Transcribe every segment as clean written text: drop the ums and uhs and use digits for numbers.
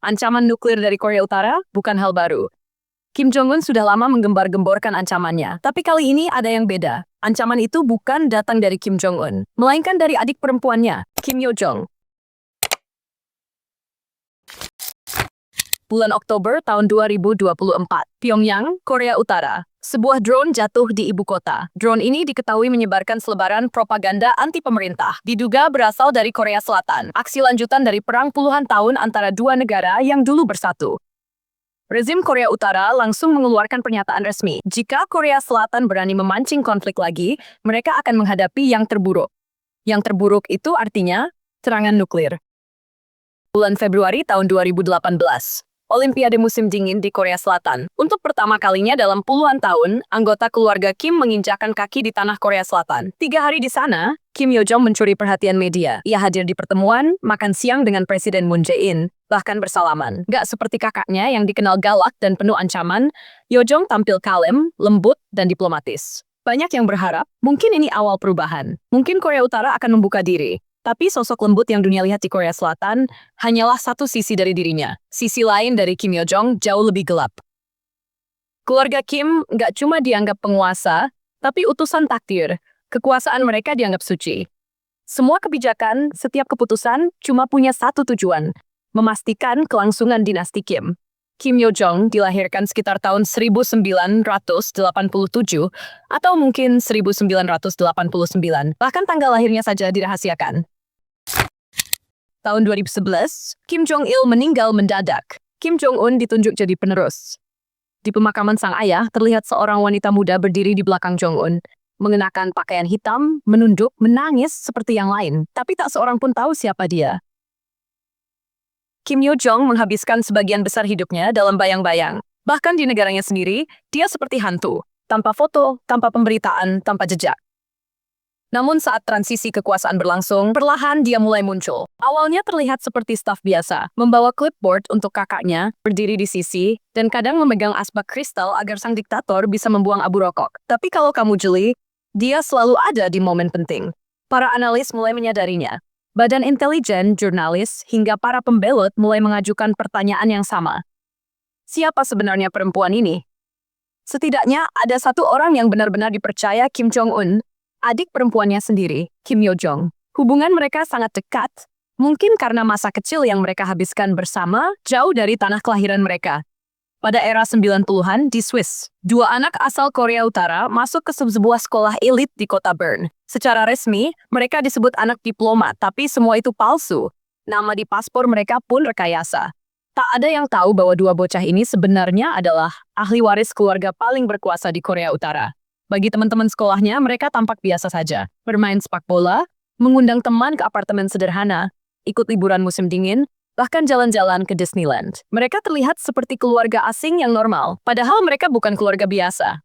Ancaman nuklir dari Korea Utara bukan hal baru. Kim Jong-un sudah lama menggembar-gemborkan ancamannya. Tapi kali ini ada yang beda. Ancaman itu bukan datang dari Kim Jong-un, melainkan dari adik perempuannya, Kim Yo-jong. Bulan Oktober tahun 2024, Pyongyang, Korea Utara. Sebuah drone jatuh di ibu kota. Drone ini diketahui menyebarkan selebaran propaganda anti-pemerintah. Diduga berasal dari Korea Selatan. Aksi lanjutan dari perang puluhan tahun antara dua negara yang dulu bersatu. Rezim Korea Utara langsung mengeluarkan pernyataan resmi. Jika Korea Selatan berani memancing konflik lagi, mereka akan menghadapi yang terburuk. Yang terburuk itu artinya serangan nuklir. Bulan Februari tahun 2018. Olimpiade musim dingin di Korea Selatan. Untuk pertama kalinya dalam puluhan tahun, anggota keluarga Kim menginjakkan kaki di tanah Korea Selatan. 3 hari di sana, Kim Yo-jong mencuri perhatian media. Ia hadir di pertemuan, makan siang dengan Presiden Moon Jae-in, bahkan bersalaman. Gak seperti kakaknya yang dikenal galak dan penuh ancaman, Yo-jong tampil kalem, lembut, dan diplomatis. Banyak yang berharap, mungkin ini awal perubahan. Mungkin Korea Utara akan membuka diri. Tapi sosok lembut yang dunia lihat di Korea Selatan hanyalah satu sisi dari dirinya. Sisi lain dari Kim Yo-jong jauh lebih gelap. Keluarga Kim nggak cuma dianggap penguasa, tapi utusan takdir. Kekuasaan mereka dianggap suci. Semua kebijakan, setiap keputusan cuma punya satu tujuan, memastikan kelangsungan dinasti Kim. Kim Yo-jong dilahirkan sekitar tahun 1987 atau mungkin 1989, bahkan tanggal lahirnya saja dirahasiakan. Tahun 2011, Kim Jong-il meninggal mendadak. Kim Jong-un ditunjuk jadi penerus. Di pemakaman sang ayah, terlihat seorang wanita muda berdiri di belakang Jong-un, mengenakan pakaian hitam, menunduk, menangis seperti yang lain, tapi tak seorang pun tahu siapa dia. Kim Yo-jong menghabiskan sebagian besar hidupnya dalam bayang-bayang. Bahkan di negaranya sendiri, dia seperti hantu. Tanpa foto, tanpa pemberitaan, tanpa jejak. Namun saat transisi kekuasaan berlangsung, perlahan dia mulai muncul. Awalnya terlihat seperti staf biasa, membawa clipboard untuk kakaknya, berdiri di sisi, dan kadang memegang asbak kristal agar sang diktator bisa membuang abu rokok. Tapi kalau kamu jeli, dia selalu ada di momen penting. Para analis mulai menyadarinya. Badan intelijen, jurnalis, hingga para pembelot mulai mengajukan pertanyaan yang sama. Siapa sebenarnya perempuan ini? Setidaknya ada satu orang yang benar-benar dipercaya Kim Jong-un, adik perempuannya sendiri, Kim Yo-jong. Hubungan mereka sangat dekat, mungkin karena masa kecil yang mereka habiskan bersama jauh dari tanah kelahiran mereka. Pada era 90-an di Swiss, dua anak asal Korea Utara masuk ke sebuah sekolah elit di kota Bern. Secara resmi, mereka disebut anak diplomat, tapi semua itu palsu. Nama di paspor mereka pun rekayasa. Tak ada yang tahu bahwa dua bocah ini sebenarnya adalah ahli waris keluarga paling berkuasa di Korea Utara. Bagi teman-teman sekolahnya, mereka tampak biasa saja. Bermain sepak bola, mengundang teman ke apartemen sederhana, ikut liburan musim dingin, bahkan jalan-jalan ke Disneyland. Mereka terlihat seperti keluarga asing yang normal, padahal mereka bukan keluarga biasa.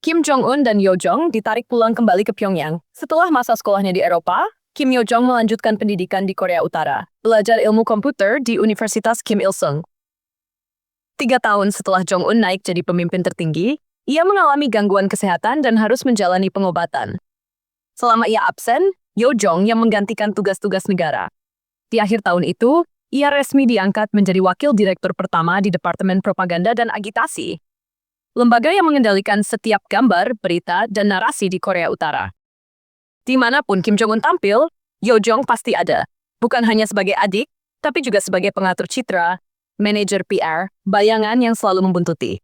Kim Jong-un dan Yo-jong ditarik pulang kembali ke Pyongyang. Setelah masa sekolahnya di Eropa, Kim Yo-jong melanjutkan pendidikan di Korea Utara, belajar ilmu komputer di Universitas Kim Il-sung. 3 tahun setelah Jong-un naik jadi pemimpin tertinggi, ia mengalami gangguan kesehatan dan harus menjalani pengobatan. Selama ia absen, Yo-jong yang menggantikan tugas-tugas negara. Di akhir tahun itu, ia resmi diangkat menjadi wakil direktur pertama di Departemen Propaganda dan Agitasi, lembaga yang mengendalikan setiap gambar, berita, dan narasi di Korea Utara. Dimanapun Kim Jong-un tampil, Yo-jong pasti ada. Bukan hanya sebagai adik, tapi juga sebagai pengatur citra, manajer PR, bayangan yang selalu membuntuti.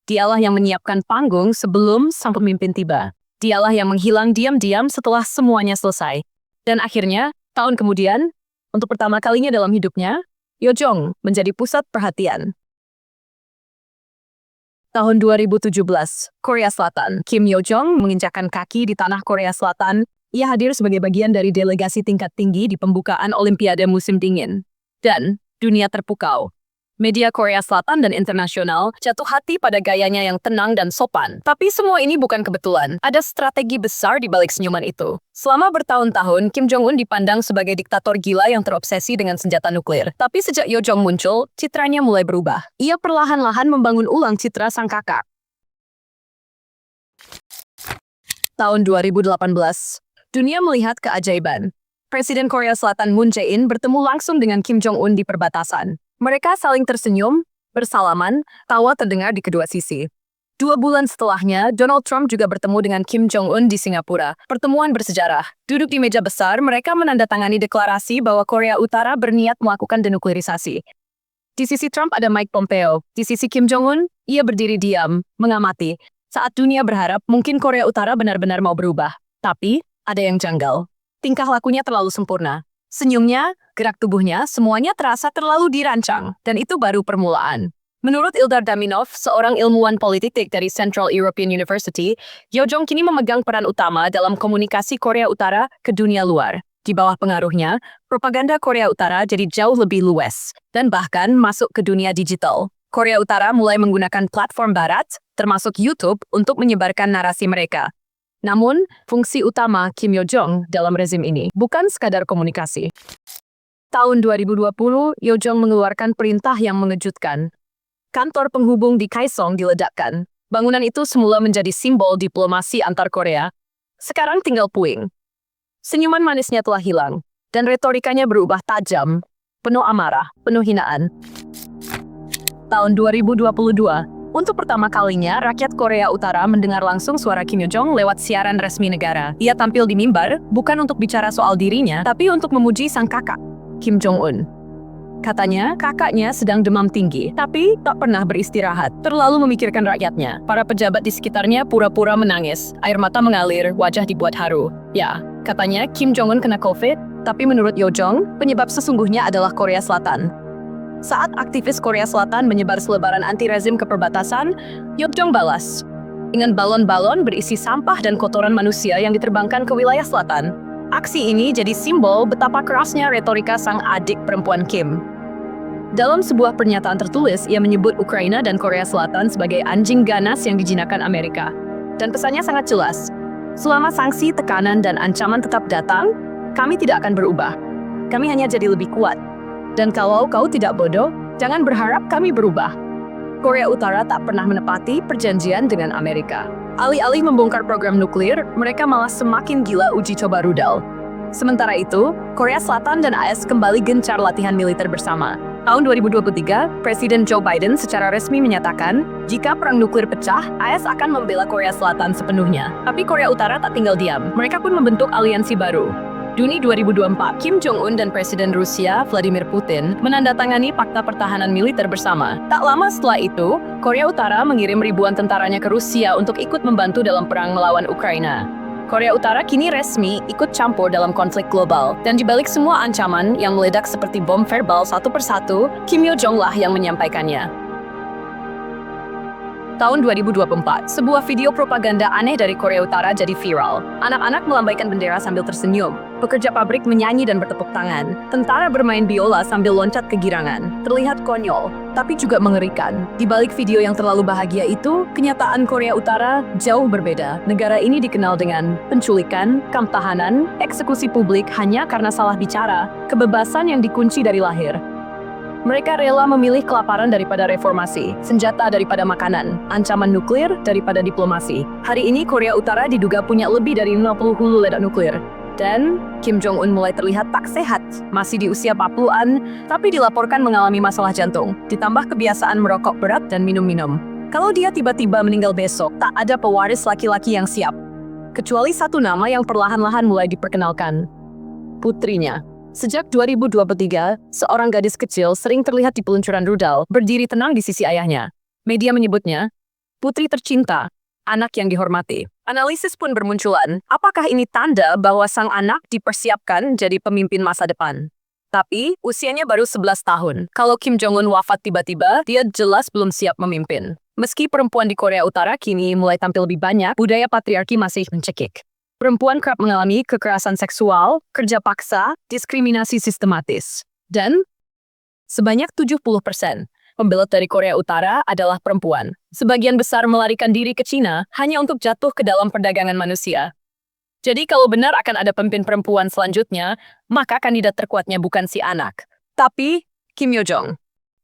Dialah yang menyiapkan panggung sebelum sang pemimpin tiba. Dialah yang menghilang diam-diam setelah semuanya selesai. Dan akhirnya, tahun kemudian, untuk pertama kalinya dalam hidupnya, Yo-jong menjadi pusat perhatian. Tahun 2017, Korea Selatan. Kim Yo-jong menginjakkan kaki di tanah Korea Selatan. Ia hadir sebagai bagian dari delegasi tingkat tinggi di pembukaan Olimpiade musim dingin. Dan dunia terpukau. Media Korea Selatan dan internasional jatuh hati pada gayanya yang tenang dan sopan. Tapi semua ini bukan kebetulan. Ada strategi besar di balik senyuman itu. Selama bertahun-tahun, Kim Jong-un dipandang sebagai diktator gila yang terobsesi dengan senjata nuklir. Tapi sejak Yo-jong muncul, citranya mulai berubah. Ia perlahan-lahan membangun ulang citra sang kakak. Tahun 2018, dunia melihat keajaiban. Presiden Korea Selatan Moon Jae-in bertemu langsung dengan Kim Jong-un di perbatasan. Mereka saling tersenyum, bersalaman, tawa terdengar di kedua sisi. 2 bulan setelahnya, Donald Trump juga bertemu dengan Kim Jong-un di Singapura. Pertemuan bersejarah. Duduk di meja besar, mereka menandatangani deklarasi bahwa Korea Utara berniat melakukan denuklerisasi. Di sisi Trump ada Mike Pompeo. Di sisi Kim Jong-un, ia berdiri diam, mengamati. Saat dunia berharap mungkin Korea Utara benar-benar mau berubah. Tapi, ada yang janggal. Tingkah lakunya terlalu sempurna. Senyumnya, gerak tubuhnya, semuanya terasa terlalu dirancang. Dan itu baru permulaan. Menurut Ildar Daminov, seorang ilmuwan politik dari Central European University, Yojong kini memegang peran utama dalam komunikasi Korea Utara ke dunia luar. Di bawah pengaruhnya, propaganda Korea Utara jadi jauh lebih luas, dan bahkan masuk ke dunia digital. Korea Utara mulai menggunakan platform barat, termasuk YouTube, untuk menyebarkan narasi mereka. Namun, fungsi utama Kim Yo-jong dalam rezim ini bukan sekadar komunikasi. Tahun 2020, Yojong mengeluarkan perintah yang mengejutkan. Kantor penghubung di Kaesong diledakkan. Bangunan itu semula menjadi simbol diplomasi antar Korea. Sekarang tinggal puing. Senyuman manisnya telah hilang, dan retorikanya berubah tajam, penuh amarah, penuh hinaan. Tahun 2022, untuk pertama kalinya, rakyat Korea Utara mendengar langsung suara Kim Yo-jong lewat siaran resmi negara. Ia tampil di mimbar, bukan untuk bicara soal dirinya, tapi untuk memuji sang kakak, Kim Jong-un. Katanya, kakaknya sedang demam tinggi, tapi tak pernah beristirahat, terlalu memikirkan rakyatnya. Para pejabat di sekitarnya pura-pura menangis, air mata mengalir, wajah dibuat haru. Ya, katanya Kim Jong-un kena COVID, tapi menurut Yojong, penyebab sesungguhnya adalah Korea Selatan. Saat aktivis Korea Selatan menyebar selebaran anti-rezim ke perbatasan, Yojong balas dengan balon-balon berisi sampah dan kotoran manusia yang diterbangkan ke wilayah selatan. Aksi ini jadi simbol betapa kerasnya retorika sang adik perempuan Kim. Dalam sebuah pernyataan tertulis, ia menyebut Ukraina dan Korea Selatan sebagai anjing ganas yang dijinakkan Amerika. Dan pesannya sangat jelas. Selama sanksi, tekanan, dan ancaman tetap datang, kami tidak akan berubah. Kami hanya jadi lebih kuat. Dan kalau kau tidak bodoh, jangan berharap kami berubah. Korea Utara tak pernah menepati perjanjian dengan Amerika. Alih-alih membongkar program nuklir, mereka malah semakin gila uji coba rudal. Sementara itu, Korea Selatan dan AS kembali gencar latihan militer bersama. Tahun 2023, Presiden Joe Biden secara resmi menyatakan, jika perang nuklir pecah, AS akan membela Korea Selatan sepenuhnya. Tapi Korea Utara tak tinggal diam. Mereka pun membentuk aliansi baru. Juni 2024, Kim Jong-un dan Presiden Rusia, Vladimir Putin, menandatangani Fakta Pertahanan Militer bersama. Tak lama setelah itu, Korea Utara mengirim ribuan tentaranya ke Rusia untuk ikut membantu dalam perang melawan Ukraina. Korea Utara kini resmi ikut campur dalam konflik global. Dan dibalik semua ancaman yang meledak seperti bom verbal satu persatu, Kim Yo-jong lah yang menyampaikannya. Tahun 2024, sebuah video propaganda aneh dari Korea Utara jadi viral. Anak-anak melambaikan bendera sambil tersenyum. Pekerja pabrik menyanyi dan bertepuk tangan. Tentara bermain biola sambil loncat kegirangan. Terlihat konyol, tapi juga mengerikan. Di balik video yang terlalu bahagia itu, kenyataan Korea Utara jauh berbeda. Negara ini dikenal dengan penculikan, kamp tahanan, eksekusi publik hanya karena salah bicara, kebebasan yang dikunci dari lahir. Mereka rela memilih kelaparan daripada reformasi, senjata daripada makanan, ancaman nuklir daripada diplomasi. Hari ini Korea Utara diduga punya lebih dari 50 hulu ledak nuklir. Dan Kim Jong-un mulai terlihat tak sehat, masih di usia 40-an, tapi dilaporkan mengalami masalah jantung, ditambah kebiasaan merokok berat dan minum-minum. Kalau dia tiba-tiba meninggal besok, tak ada pewaris laki-laki yang siap. Kecuali satu nama yang perlahan-lahan mulai diperkenalkan. Putrinya. Sejak 2023, seorang gadis kecil sering terlihat di peluncuran rudal, berdiri tenang di sisi ayahnya. Media menyebutnya, putri tercinta, anak yang dihormati. Analisis pun bermunculan, apakah ini tanda bahwa sang anak dipersiapkan jadi pemimpin masa depan? Tapi, usianya baru 11 tahun. Kalau Kim Jong-un wafat tiba-tiba, dia jelas belum siap memimpin. Meski perempuan di Korea Utara kini mulai tampil lebih banyak, budaya patriarki masih mencekik. Perempuan kerap mengalami kekerasan seksual, kerja paksa, diskriminasi sistematis. Dan sebanyak 70% pembelot dari Korea Utara adalah perempuan. Sebagian besar melarikan diri ke Cina hanya untuk jatuh ke dalam perdagangan manusia. Jadi kalau benar akan ada pemimpin perempuan selanjutnya, maka kandidat terkuatnya bukan si anak, tapi Kim Yo-jong.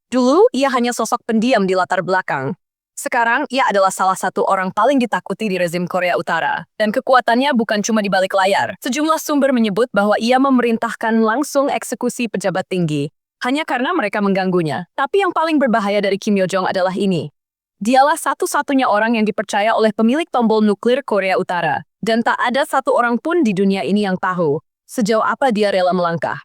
Dulu ia hanya sosok pendiam di latar belakang. Sekarang, ia adalah salah satu orang paling ditakuti di rezim Korea Utara. Dan kekuatannya bukan cuma di balik layar. Sejumlah sumber menyebut bahwa ia memerintahkan langsung eksekusi pejabat tinggi. Hanya karena mereka mengganggunya. Tapi yang paling berbahaya dari Kim Yo Jong adalah ini. Dialah satu-satunya orang yang dipercaya oleh pemilik tombol nuklir Korea Utara. Dan tak ada satu orang pun di dunia ini yang tahu sejauh apa dia rela melangkah.